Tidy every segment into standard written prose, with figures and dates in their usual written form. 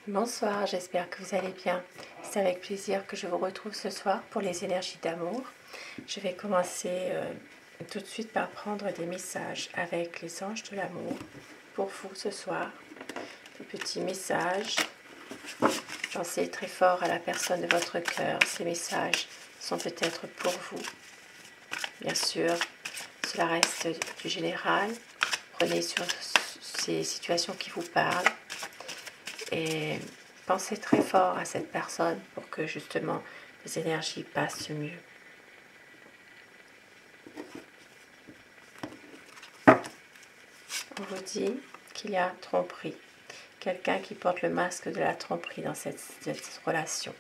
Bonsoir, j'espère que vous allez bien. C'est avec plaisir que je vous retrouve ce soir pour les énergies d'amour. Je vais commencer tout de suite par prendre des messages avec les anges de l'amour pour vous ce soir. Des petits messages. Pensez très fort à la personne de votre cœur. Ces messages sont peut-être pour vous. Bien sûr, cela reste du général. Prenez sur ces situations qui vous parlent. Et pensez très fort à cette personne pour que justement les énergies passent mieux. On vous dit qu'il y a tromperie. Quelqu'un qui porte le masque de la tromperie dans cette relation.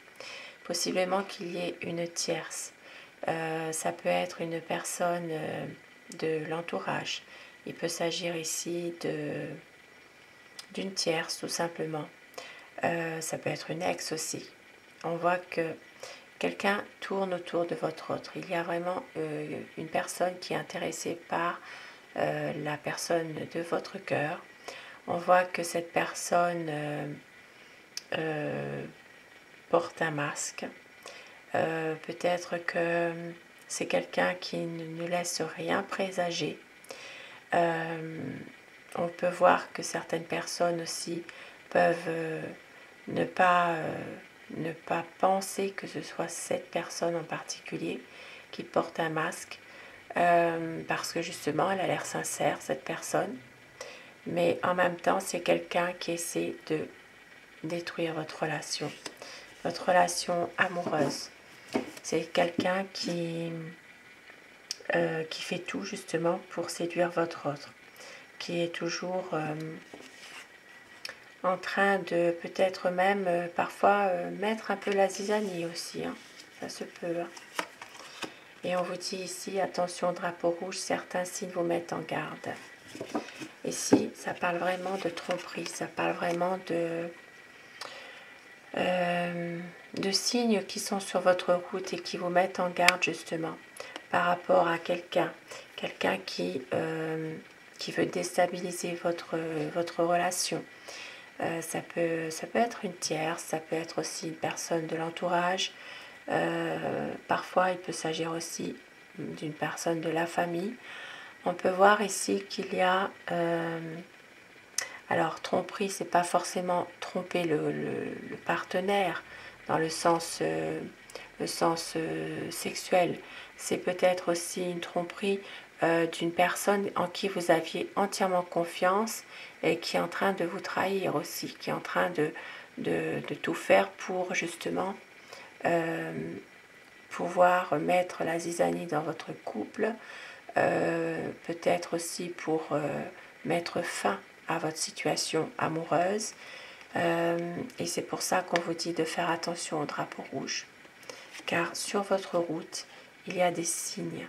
Possiblement qu'il y ait une tierce. Ça peut être une personne de l'entourage. Il peut s'agir ici d'une tierce tout simplement. Ça peut être une ex aussi. On voit que quelqu'un tourne autour de votre autre. Il y a vraiment une personne qui est intéressée par la personne de votre cœur. On voit que cette personne porte un masque. Peut-être que c'est quelqu'un qui ne laisse rien présager. On peut voir que certaines personnes aussi peuvent ne pas penser que ce soit cette personne en particulier qui porte un masque, parce que justement elle a l'air sincère, cette personne, mais en même temps c'est quelqu'un qui essaie de détruire votre relation amoureuse. C'est quelqu'un qui fait tout justement pour séduire votre autre, qui est toujours en train de peut-être même parfois mettre un peu la zizanie aussi, hein. Ça se peut. Hein. Et on vous dit ici, attention drapeau rouge, certains signes vous mettent en garde. Ici, ça parle vraiment de tromperie, ça parle vraiment de signes qui sont sur votre route et qui vous mettent en garde justement par rapport à quelqu'un qui veut déstabiliser votre relation. Ça peut être une tierce, ça peut être aussi une personne de l'entourage. Parfois, il peut s'agir aussi d'une personne de la famille. On peut voir ici qu'il y a... alors, tromperie, c'est pas forcément tromper le partenaire dans le sens sexuel. C'est peut-être aussi une tromperie d'une personne en qui vous aviez entièrement confiance et qui est en train de vous trahir aussi, qui est en train de tout faire pour justement pouvoir mettre la zizanie dans votre couple, peut-être aussi pour mettre fin à votre situation amoureuse. Et c'est pour ça qu'on vous dit de faire attention au drapeau rouge. Car sur votre route, il y a des signes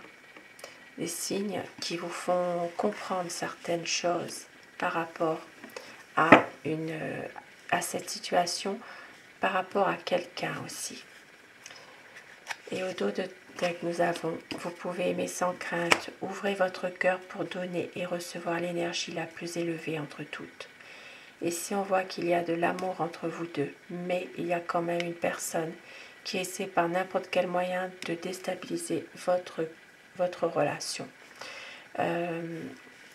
qui vous font comprendre certaines choses par rapport à cette situation, par rapport à quelqu'un aussi. Et au dos de deck, nous avons, vous pouvez aimer sans crainte, ouvrez votre cœur pour donner et recevoir l'énergie la plus élevée entre toutes. Et si on voit qu'il y a de l'amour entre vous deux, mais il y a quand même une personne qui essaie par n'importe quel moyen de déstabiliser votre relation.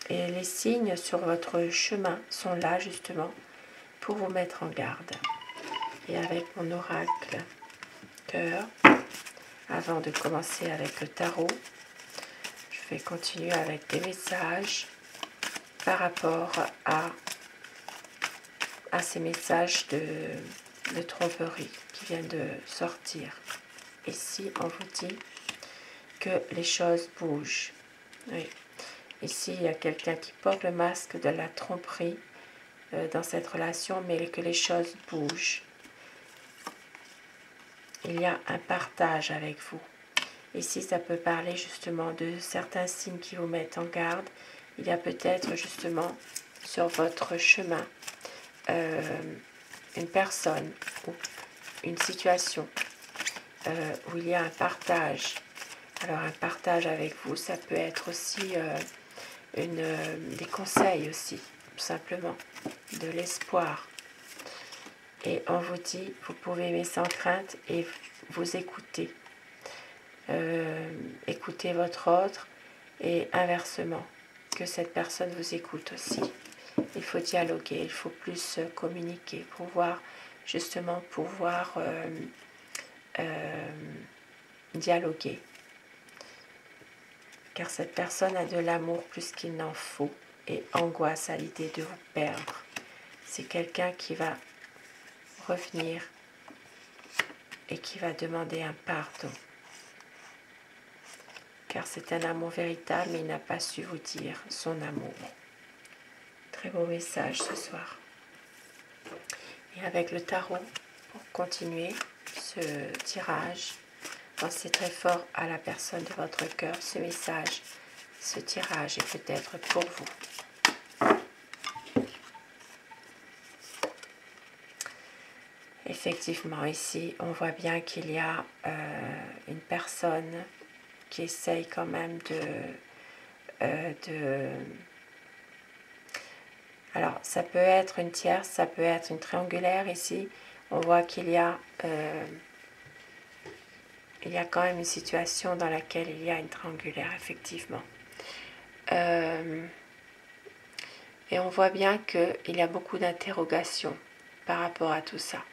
Et les signes sur votre chemin sont là justement pour vous mettre en garde. Et avec mon oracle cœur, avant de commencer avec le tarot, je vais continuer avec des messages par rapport à ces messages de tromperie qui viennent de sortir. Ici, on vous dit que les choses bougent. Oui. Ici, il y a quelqu'un qui porte le masque de la tromperie dans cette relation, mais que les choses bougent. Il y a un partage avec vous. Ici, ça peut parler justement de certains signes qui vous mettent en garde. Il y a peut-être justement sur votre chemin une personne ou une situation où il y a un partage. Alors un partage avec vous, ça peut être aussi des conseils aussi, tout simplement, de l'espoir. Et on vous dit, vous pouvez aimer sans crainte et vous écouter. Écoutez votre autre et inversement, que cette personne vous écoute aussi. Il faut dialoguer, il faut plus communiquer pour pouvoir dialoguer. Car cette personne a de l'amour plus qu'il n'en faut et angoisse à l'idée de vous perdre. C'est quelqu'un qui va revenir et qui va demander un pardon. Car c'est un amour véritable, mais il n'a pas su vous dire son amour. Très beau message ce soir. Et avec le tarot, pour continuer ce tirage, pensez très fort à la personne de votre cœur. Ce message, ce tirage est peut-être pour vous. Effectivement, ici, on voit bien qu'il y a une personne qui essaye quand même Alors, ça peut être une tierce, ça peut être une triangulaire ici. On voit qu'il y a quand même une situation dans laquelle il y a une triangulaire, effectivement. Et on voit bien qu'il y a beaucoup d'interrogations par rapport à tout ça.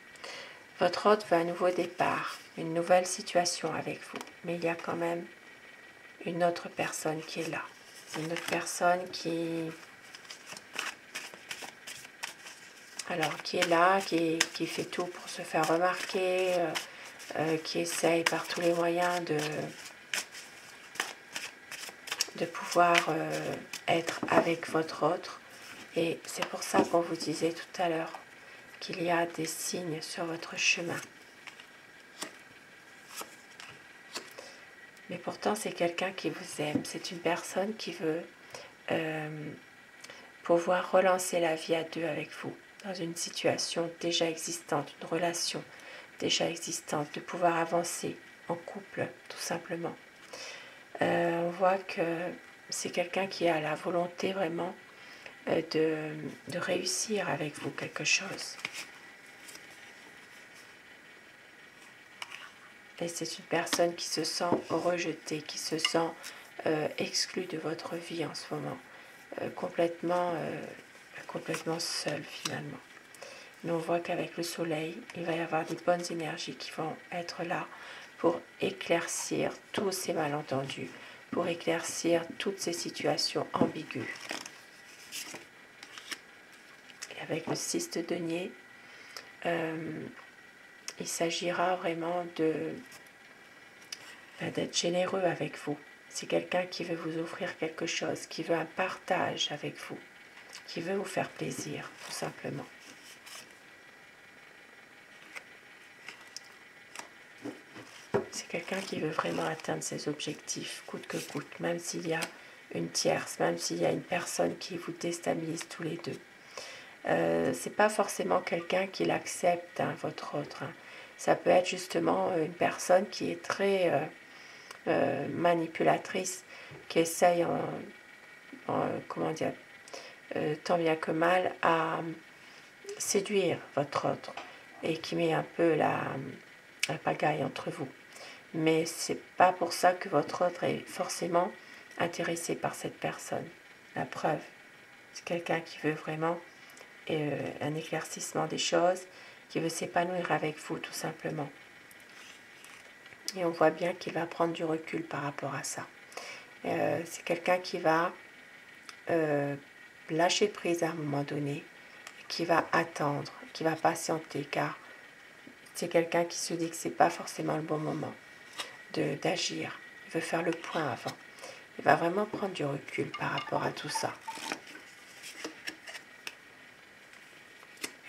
Votre hôte veut un nouveau départ, une nouvelle situation avec vous. Mais il y a quand même une autre personne qui est là. Une autre personne qui est là, qui fait tout pour se faire remarquer, qui essaye par tous les moyens de pouvoir être avec votre autre. Et c'est pour ça qu'on vous disait tout à l'heure qu'il y a des signes sur votre chemin. Mais pourtant, c'est quelqu'un qui vous aime. C'est une personne qui veut pouvoir relancer la vie à deux avec vous, dans une situation déjà existante, une relation déjà existante, de pouvoir avancer en couple, tout simplement. On voit que c'est quelqu'un qui a la volonté vraiment de réussir avec vous quelque chose. Et c'est une personne qui se sent rejetée, qui se sent exclue de votre vie en ce moment, complètement seule finalement. Mais on voit qu'avec le soleil, il va y avoir des bonnes énergies qui vont être là pour éclaircir tous ces malentendus, pour éclaircir toutes ces situations ambiguës. Et avec le 6 de denier, il s'agira vraiment d'être généreux avec vous. C'est quelqu'un qui veut vous offrir quelque chose, qui veut un partage avec vous, qui veut vous faire plaisir, tout simplement. C'est quelqu'un qui veut vraiment atteindre ses objectifs, coûte que coûte, même s'il y a une tierce, même s'il y a une personne qui vous déstabilise tous les deux. C'est pas forcément quelqu'un qui l'accepte, hein, votre autre. Hein. Ça peut être justement une personne qui est très manipulatrice, qui essaye tant bien que mal à séduire votre autre et qui met un peu la pagaille entre vous. Mais c'est pas pour ça que votre autre est forcément intéressé par cette personne. La preuve, c'est quelqu'un qui veut vraiment un éclaircissement des choses, qui veut s'épanouir avec vous tout simplement. Et on voit bien qu'il va prendre du recul par rapport à ça. C'est quelqu'un qui va lâcher prise à un moment donné, qui va attendre, qui va patienter, car c'est quelqu'un qui se dit que c'est pas forcément le bon moment d'agir. Il veut faire le point avant. Il va vraiment prendre du recul par rapport à tout ça.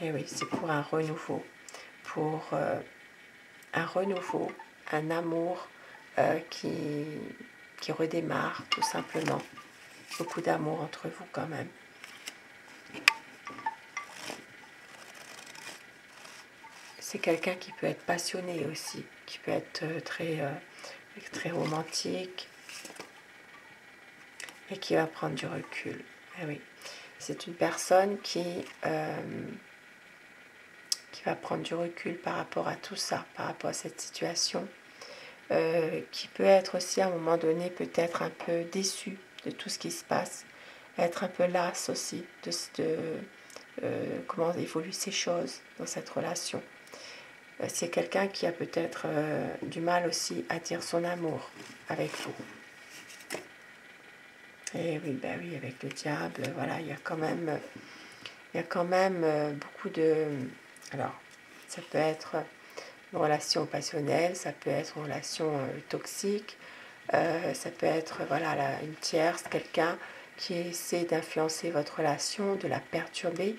Et oui, c'est pour un renouveau, un amour qui redémarre tout simplement. Beaucoup d'amour entre vous quand même. C'est quelqu'un qui peut être passionné aussi, qui peut être très romantique et qui va prendre du recul. Et oui, c'est une personne qui qui va prendre du recul par rapport à tout ça, par rapport à cette situation, qui peut être aussi à un moment donné peut-être un peu déçu de tout ce qui se passe, être un peu lasse aussi de comment évoluent ces choses dans cette relation. C'est quelqu'un qui a peut-être du mal aussi à dire son amour avec vous. Et oui, ben oui, avec le diable, voilà, il y a quand même beaucoup de... Alors, ça peut être une relation passionnelle, ça peut être une relation toxique, ça peut être voilà, une tierce, quelqu'un qui essaie d'influencer votre relation, de la perturber,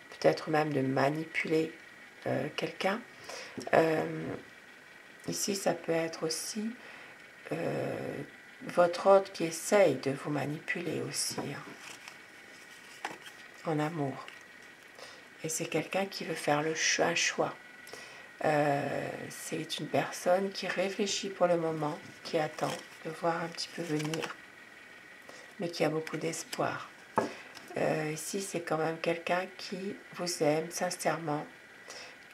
peut-être même de manipuler quelqu'un. Ici, ça peut être aussi votre hôte qui essaye de vous manipuler aussi, hein, en amour. Et c'est quelqu'un qui veut faire un choix. C'est une personne qui réfléchit pour le moment, qui attend de voir un petit peu venir, mais qui a beaucoup d'espoir. Ici, c'est quand même quelqu'un qui vous aime sincèrement,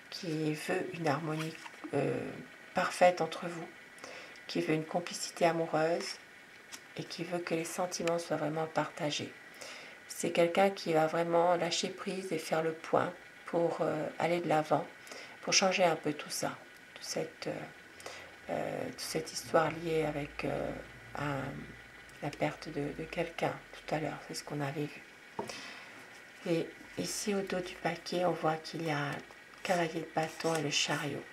qui veut une harmonie parfaite entre vous, qui veut une complicité amoureuse et qui veut que les sentiments soient vraiment partagés. C'est quelqu'un qui va vraiment lâcher prise et faire le point pour aller de l'avant, pour changer un peu tout ça, toute cette histoire liée avec la perte de quelqu'un tout à l'heure, c'est ce qu'on avait vu. Et ici au dos du paquet, on voit qu'il y a un cavalier de bâton et le chariot.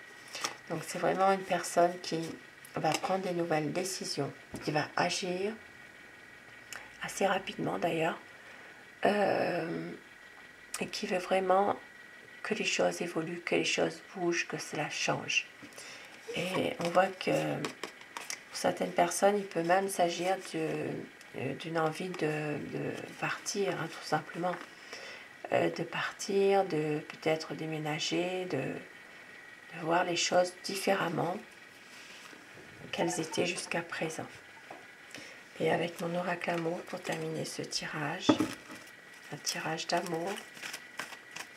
Donc c'est vraiment une personne qui va prendre des nouvelles décisions, qui va agir assez rapidement d'ailleurs, et qui veut vraiment que les choses évoluent, que les choses bougent, que cela change. Et on voit que pour certaines personnes, il peut même s'agir d'une envie de partir, hein, tout simplement. De partir, de peut-être déménager, de voir les choses différemment qu'elles étaient jusqu'à présent. Et avec mon oracle amour pour terminer ce tirage, un tirage d'amour,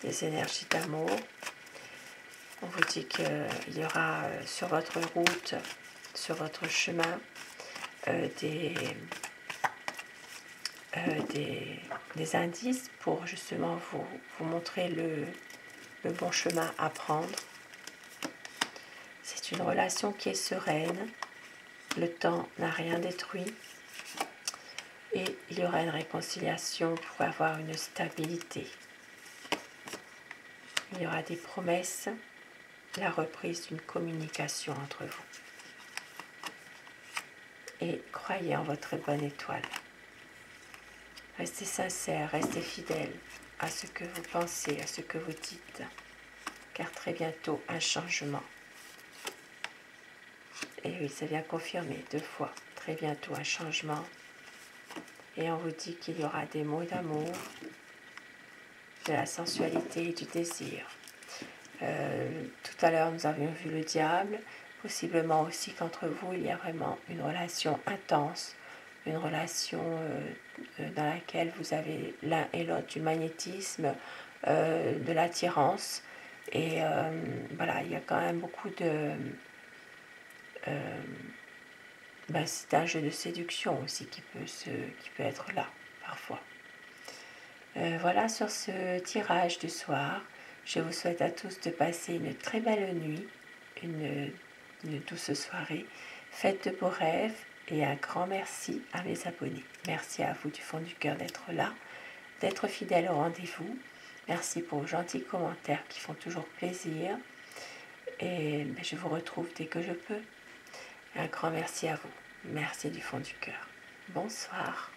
des énergies d'amour. On vous dit qu'il y aura sur votre route, sur votre chemin, des indices pour justement vous montrer le bon chemin à prendre. C'est une relation qui est sereine, le temps n'a rien détruit et il y aura une réconciliation pour avoir une stabilité. Il y aura des promesses, la reprise d'une communication entre vous. Et croyez en votre bonne étoile. Restez sincère, restez fidèle à ce que vous pensez, à ce que vous dites, car très bientôt un changement. Et oui, ça vient confirmer 2 fois, très bientôt un changement. Et on vous dit qu'il y aura des mots d'amour, de la sensualité et du désir. Tout à l'heure, nous avions vu le diable, possiblement aussi qu'entre vous, il y a vraiment une relation intense, une relation dans laquelle vous avez l'un et l'autre du magnétisme, de l'attirance. Et voilà, il y a quand même beaucoup de... c'est un jeu de séduction aussi qui peut être là, parfois. Voilà sur ce tirage du soir. Je vous souhaite à tous de passer une très belle nuit, une douce soirée. Faites de beaux rêves et un grand merci à mes abonnés. Merci à vous du fond du cœur d'être là, d'être fidèles au rendez-vous. Merci pour vos gentils commentaires qui font toujours plaisir. Et je vous retrouve dès que je peux. Un grand merci à vous. Merci du fond du cœur. Bonsoir.